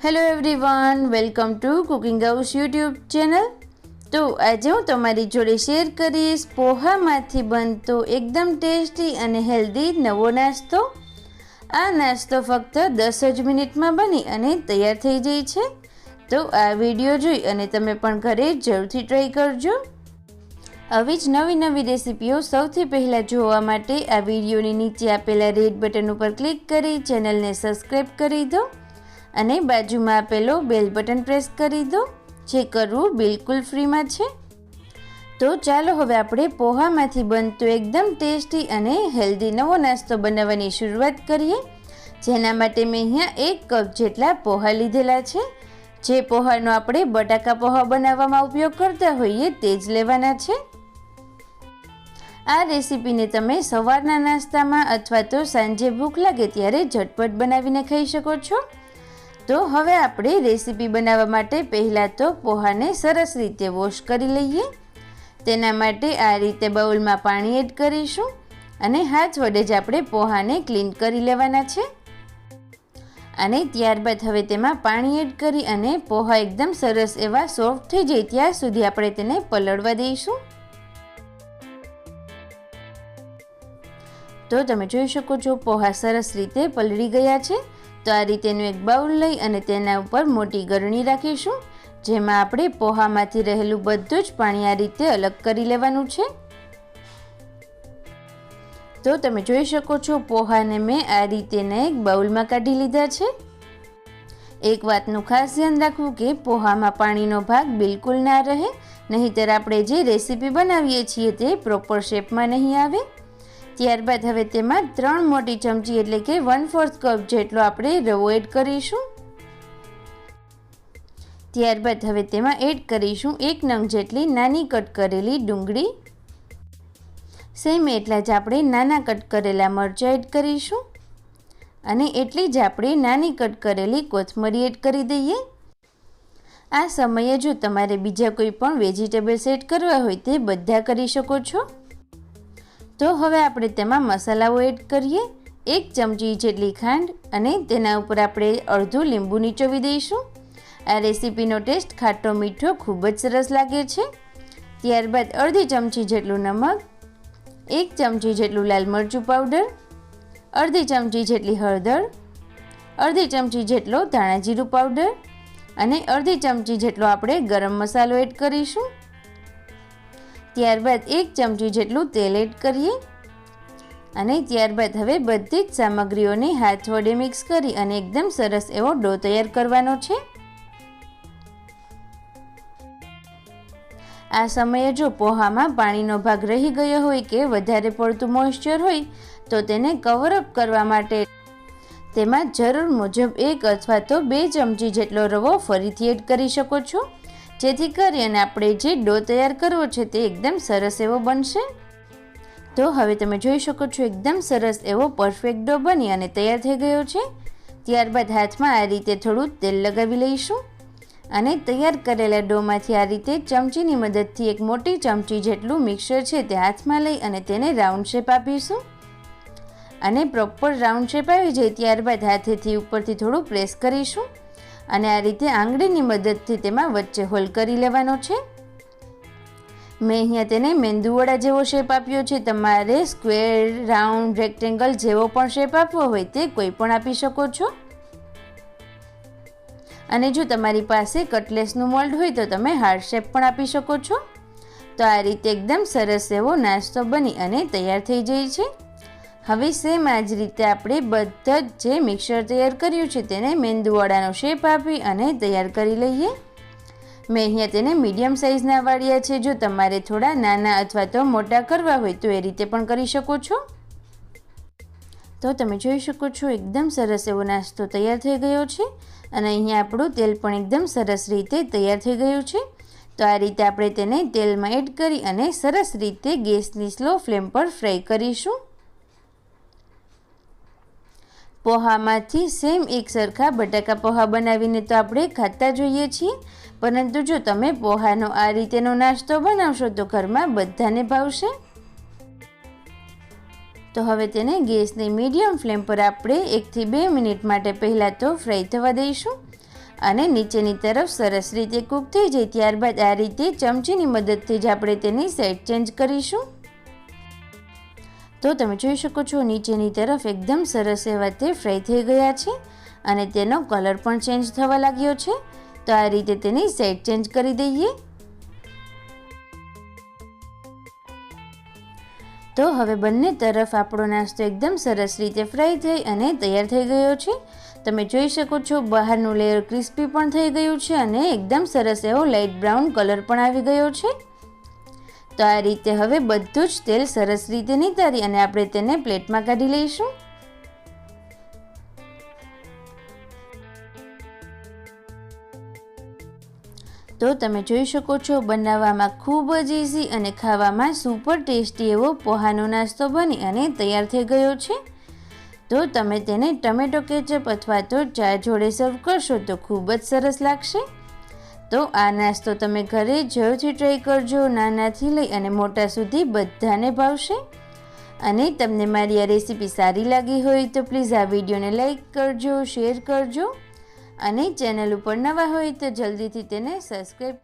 Hello everyone, welcome to cooking house YouTube channel. તો આજે હું તમારી જોડે શેર કરીશ પોહામાંથી બનતો એકદમ ટેસ્ટી અને હેલ્ધી નવો નાસ્તો। આ નાસ્તો ફક્ત 10 જ મિનિટમાં બની અને તૈયાર થઈ જાય છે। તો આ વિડીયો જોઈ અને તમે પણ ઘરે જરૂરથી ટ્રાય કરજો। આવી જ નવી રેસીપીઓ સૌથી પહેલાં જોવા માટે આ વિડીયોની નીચે આપેલા રેડ બટન ઉપર ક્લિક કરી ચેનલને સબસ્ક્રાઈબ કરી દો અને બાજુમાં આપેલો બેલ બટન પ્રેસ કરી દો, જે કરવું બિલકુલ ફ્રીમાં છે। તો ચાલો હવે આપણે પોહામાંથી બનતો એકદમ ટેસ્ટી અને હેલ્ધી નવો નાસ્તો બનાવવાની શરૂઆત કરીએ। જેના માટે મેં અહીંયા 1 કપ જેટલા પોહા લીધેલા છે। જે પોહાનો આપણે બટાકા પોહા બનાવવામાં ઉપયોગ કરતા હોઈએ તે જ લેવાના છે। આ રેસીપીને તમે સવારના નાસ્તામાં અથવા તો સાંજે ભૂખ લાગે ત્યારે ઝટપટ બનાવીને ખાઈ શકો છો। તો હવે આપણે રેસીપી બનાવવા માટે પહેલાં તો પોહાને સરસ રીતે વોશ કરી લઈએ। તેના માટે આ રીતે બાઉલમાં પાણી એડ કરીશું અને હાથ વડે જ આપણે પોહાને ક્લીન કરી લેવાના છે। અને ત્યારબાદ હવે તેમાં પાણી એડ કરી અને પોહા એકદમ સરસ એવા સોફ્ટ થઈ જાય ત્યાં સુધી આપણે તેને પલળવા દઈશું। તો તમે જોઈ શકો છો પોહા સરસ રીતે પલળી ગયા છે। તો આ રીતેનું એક બાઉલ લઈ અને તેના ઉપર મોટી ગરણી રાખીશું, જેમાં આપણે પોહામાંથી રહેલું બધું જ પાણી આ રીતે અલગ કરી લેવાનું છે। તો તમે જોઈ શકો છો પોહાને મેં આ રીતેના એક બાઉલમાં કાઢી લીધા છે। એક વાતનું ખાસ ધ્યાન રાખવું કે પોહામાં પાણીનો ભાગ બિલકુલ ના રહે, નહીંતર આપણે જે રેસીપી બનાવીએ છીએ તે પ્રોપર શેપમાં નહીં આવે। ત્યારબાદ હવે તેમાં 3 મોટી ચમચી એટલે કે 1/4 કપ જેટલો આપણે રવો એડ કરીશું। ત્યારબાદ હવે તેમાં એડ કરીશું 1 નંગ જેટલી નાની કટ કરેલી ડુંગળી। સેમ એટલા જ આપણે નાના કટ કરેલા મરચાં એડ કરીશું અને એટલી જ આપણે નાની કટ કરેલી કોથમરી એડ કરી દઈએ। આ સમયે જો તમારે બીજા કોઈ પણ વેજીટેબલ્સ એડ કરવા હોય તે બધા કરી શકો છો। તો હવે આપણે તેમાં મસાલાઓ એડ કરીએ। 1 ચમચી જેટલી ખાંડ અને તેના ઉપર આપણે અડધું લીંબુ નીચોવી દઈશું। આ રેસીપીનો ટેસ્ટ ખાટો મીઠો ખૂબ જ સરસ લાગે છે। ત્યારબાદ અડધી ચમચી જેટલું નમક, 1 ચમચી જેટલું લાલ મરચું પાવડર, અડધી ચમચી જેટલી હળદર, અડધી ચમચી જેટલો ધાણા જીરું પાવડર અને અડધી ચમચી જેટલો આપણે ગરમ મસાલો એડ કરીશું। ત્યારબાદ 1 ચમચી જેટલું તેલ એડ કરીએ અને ત્યારબાદ હવે બધી જ સામગ્રીઓને હાથ વડે મિક્સ કરી અને એકદમ સરસ એવો ડો તૈયાર કરવાનો છે। આ સમયે જો પોહામાં પાણીનો ભાગ રહી ગયો હોય કે વધારે પડતું મોઇસ્ચર હોય તો તેને કવર અપ કરવા માટે તેમાં જરૂર મુજબ 1 અથવા તો 2 ચમચી જેટલો રવો ફરીથી એડ કરી શકો છો, જેથી કરી અને આપણે જે ડો તૈયાર કરવો છે તે એકદમ સરસ એવો બનશે। તો હવે તમે જોઈ શકો છો એકદમ સરસ એવો પરફેક્ટ ડો બની અને તૈયાર થઈ ગયો છે। ત્યારબાદ હાથમાં આ રીતે થોડું તેલ લગાવી લઈશું અને તૈયાર કરેલા ડોમાંથી આ રીતે ચમચીની મદદથી એક મોટી ચમચી જેટલું મિક્સર છે તે હાથમાં લઈ અને તેને રાઉન્ડ શેપ આપીશું। અને પ્રોપર રાઉન્ડ શેપ આવી જાય ત્યારબાદ હાથેથી ઉપરથી થોડું પ્રેસ કરીશું અને આ રીતે આંગળીની મદદથી તેમાં વચ્ચે હોલ કરી લેવાનો છે। મેં અહીંયા તેને મેંદુવડા જેવો શેપ આપ્યો છે। તમારે સ્ક્વેર, રાઉન્ડ, રેક્ટેંગલ જેવો પણ શેપ આપવો હોય તે કોઈ પણ આપી શકો છો। અને જો તમારી પાસે કટલેસનું મોલ્ડ હોય તો તમે હાર્ડ શેપ પણ આપી શકો છો। તો આ રીતે એકદમ સરસ એવો નાસ્તો બની અને તૈયાર થઈ જાય છે। હવે સેમ આ જ રીતે આપણે બધા જ જે મિક્સર તૈયાર કર્યું છે તેને મેંદુવડાનો શેપ આપી અને તૈયાર કરી લઈએ। મેં અહીંયા તેને મીડિયમ સાઇઝના વાળ્યા છે। જો તમારે થોડા નાના અથવા તો મોટા કરવા હોય તો એ રીતે પણ કરી શકો છો। તો તમે જોઈ શકો છો એકદમ સરસ એવો નાસ્તો તૈયાર થઈ ગયો છે અને અહીંયા આપણું તેલ પણ એકદમ સરસ રીતે તૈયાર થઈ ગયું છે। તો આ રીતે આપણે તેને તેલમાં એડ કરી અને સરસ રીતે ગેસની સ્લો ફ્લેમ પર ફ્રાય કરીશું। પોહામાંથી સેમ એક સરખા બટાકા પોહા બનાવીને તો આપણે ખાતા જોઈએ છીએ, પરંતુ જો તમે પોહાનો આ રીતેનો નાસ્તો બનાવશો તો ઘરમાં બધાને ભાવશે। તો હવે તેને ગેસની મીડિયમ ફ્લેમ પર આપણે 1 થી 2 મિનિટ માટે પહેલાં તો ફ્રાય થવા દઈશું। અને નીચેની તરફ સરસ રીતે કૂક થઈ જાય ત્યારબાદ આ રીતે ચમચીની મદદથી જ આપણે તેની સાઈડ ચેન્જ કરીશું. તો તમે જોઈ શકો છો નીચેની તરફ એકદમ સરસ એવા તે ફ્રાય થઈ ગયા છે અને તેનો કલર પણ ચેન્જ થવા લાગ્યો છે. તો આ રીતે તેની સાઈડ ચેન્જ કરી દઈએ. તો હવે બંને તરફ આપણો નાસ્તો એકદમ સરસ રીતે ફ્રાય થઈ અને તૈયાર થઈ ગયો છે. તમે જોઈ શકો છો બહારનું લેયર ક્રિસ્પી પણ થઈ ગયું છે અને એકદમ સરસ એવો લાઇટ બ્રાઉન કલર પણ આવી ગયો છે. તો આ રીતે હવે બધું જ તેલ સરસ રીતે નિતારી અને આપણે તેને પ્લેટમાં કાઢી લઈશું. તો તમે જોઈ શકો છો બનાવવામાં ખૂબ જ ઇઝી અને ખાવામાં સુપર ટેસ્ટી એવો પોહાનો નાસ્તો બની અને તૈયાર થઈ ગયો છે. તો તમે તેને ટમેટો કેચઅપ અથવા તો ચા જોડે સર્વ કરશો તો ખૂબ જ સરસ લાગશે. તો આ નાસ્તો તમે ઘરે જરૂરથી ટ્રાય કરજો. નાનાથી લઈ અને મોટા સુધી બધાને ભાવશે. અને તમને મારી આ રેસીપી સારી લાગી હોય તો પ્લીઝ આ વિડીયોને લાઈક કરજો, શેર કરજો અને ચેનલ ઉપર નવા હોય તો જલ્દીથી તેને સબસ્ક્રાઈબ